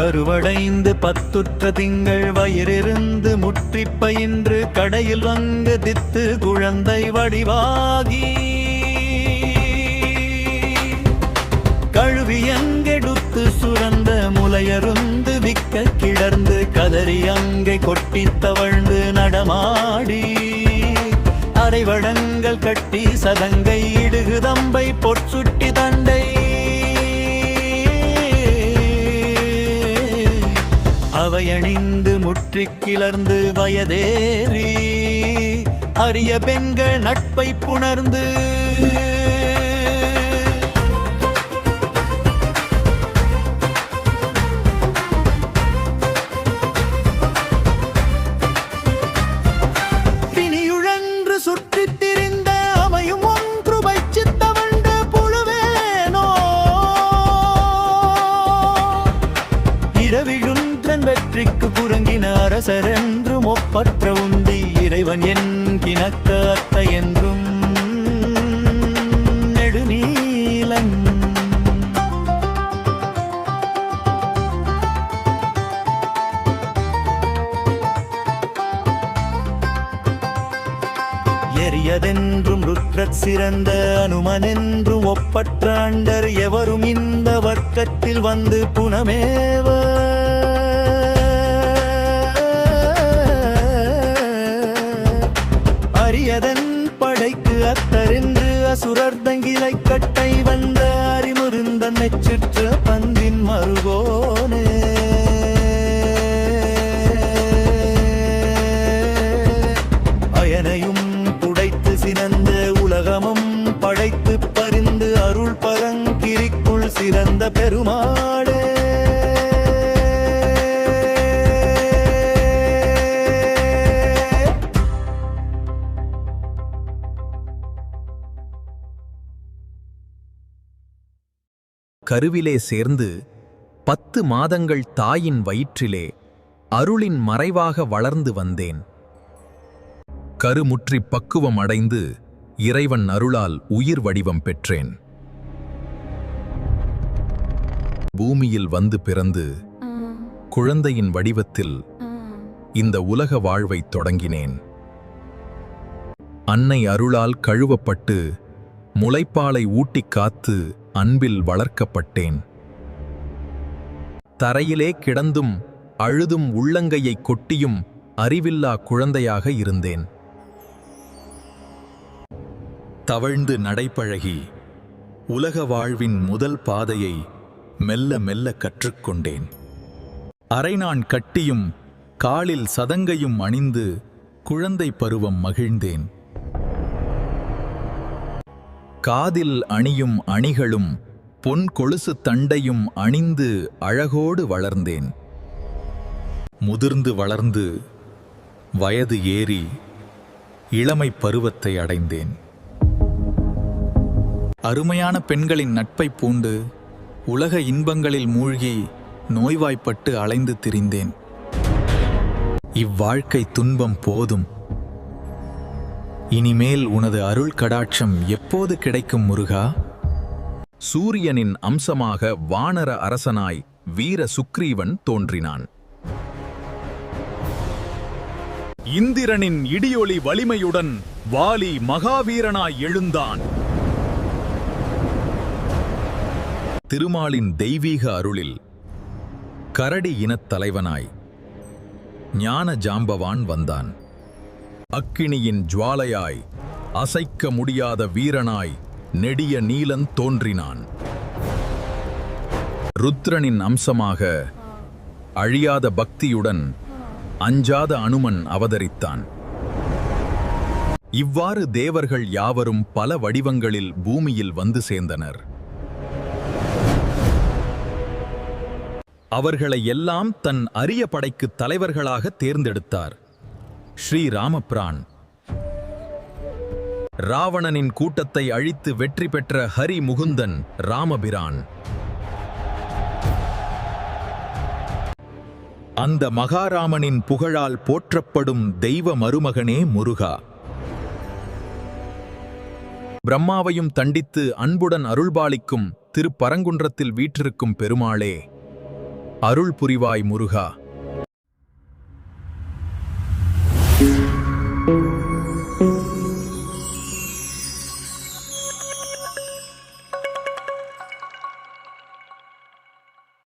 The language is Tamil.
கருவடைந்து பத்துற்ற திங்கள் வயிறிருந்து முற்றி பயின்று கடையில் வந்து தித்து குழந்தை வடிவாகி கழுவியங்கெடுத்து சுரந்த முலையருந்து விக்க கிடர்ந்து கதறி அங்கை கொட்டி தவழ்ந்து நடமாடி அரைவடங்கள் கட்டி சதங்கை இடுகுதம்பை பொற்சுட்டி தண்டை அவையணிந்து முற்றி கிளர்ந்து வயதேறி அரிய பெண்கள் நட்பை புணர்ந்து பிணியுழன்று சுற்றித் திரிந்த அமையும் ஒன்று வைச்சித் தவழ்ந்த புழுவேனோ இரவிழும் வெற்றிக்கு குறுங்கின அரசரென்றும் ஒப்பற்ற உந்தி இறைவன் என்கினக்க அத்தை என்றும் நெடுநீலன் எரியதென்றும் ருத்ரத் சிறந்த அனுமனென்றும் ஒப்பற்ற அண்டர் எவரும் இந்த வர்க்கத்தில் வந்து புனமேவ அரியதன் படைக்கு அத்தரென்று அசுரர் தங்கிலை கட்டை வந்த அறிமுருந்த நெச்சுற்ற பந்தின் மறுகோனே அயனையும் புடைத்து சினந்த உலகமும் படைத்து பரிந்து அருள் பரங்கிரிக்குள் சிறந்த பெருமாளே கருவிலே சேர்ந்து 10 மாதங்கள் தாயின் வயிற்றிலே அருளின் மறைவாக வளர்ந்து வந்தேன். கருமுற்றி பக்குவம் அடைந்து இறைவன் அருளால் உயிர் வடிவம் பெற்றேன். பூமியில் வந்து பிறந்து குழந்தையின் வடிவத்தில் இந்த உலக வாழ்வைத் தொடங்கினேன். அன்னை அருளால் கழுவப்பட்டு முளைப்பாலை ஊட்டிக் காத்து அன்பில் வளர்க்கப்பட்டேன். தரையிலே கிடந்தும் அழுதும் உள்ளங்கையை கொட்டியும் அறிவில்லா குழந்தையாக இருந்தேன். தவழ்ந்து நடைபழகி உலக வாழ்வின் முதல் பாதையை மெல்ல மெல்ல கற்றுக்கொண்டேன். அரைநான் கட்டியும் காலில் சதங்கையும் அணிந்து குழந்தை பருவம் மகிழ்ந்தேன். காதில் அணியும் அணிகளும் பொன் கொலுசு தண்டையும் அணிந்து அழகோடு வளர்ந்தேன். முதிர்ந்து வளர்ந்து வயது ஏறி இளமை பருவத்தை அடைந்தேன். அருமையான பெண்களின் நட்பை பூண்டு உலக இன்பங்களில் மூழ்கி நோய்வாய்ப்பட்டு அலைந்து திரிந்தேன். இவ்வாழ்க்கை துன்பம் போதும், இனிமேல் உனது அருள் கடாட்சம் எப்போது கிடைக்கும் முருகா? சூரியனின் அம்சமாக வானர அரசனாய் வீர சுக்ரீவன் தோன்றினான். இந்திரனின் இடியொலி வலிமையுடன் வாலி மகாவீரனாய் எழுந்தான். திருமாலின் தெய்வீக அருளில் கரடி இனத் தலைவனாய் ஞான ஜாம்பவான் வந்தான். அக்கினியின் ஜுவாலையாய் அசைக்க முடியாத வீரனாய் நெடிய நீலன் தோன்றினான். ருத்ரனின் அம்சமாக அழியாத பக்தியுடன் அஞ்சாத அனுமன் அவதரித்தான். இவ்வாறு தேவர்கள் யாவரும் பல வடிவங்களில் பூமியில் வந்து சேர்ந்தனர். அவர்களை எல்லாம் தன் அரிய படைக்கு தலைவர்களாக தேர்ந்தெடுத்தார் ஸ்ரீராமபிரான். ராவணனின் கூட்டத்தை அழித்து வெற்றி பெற்ற ஹரி முகுந்தன் ராமபிரான். அந்த மகாராமனின் புகழால் போற்றப்படும் தெய்வ மருமகனே முருகா. பிரம்மாவையும் தண்டித்து அன்புடன் அருள்பாலிக்கும் திருப்பரங்குன்றத்தில் வீற்றிருக்கும் பெருமாளே, அருள் புரிவாய் முருகா.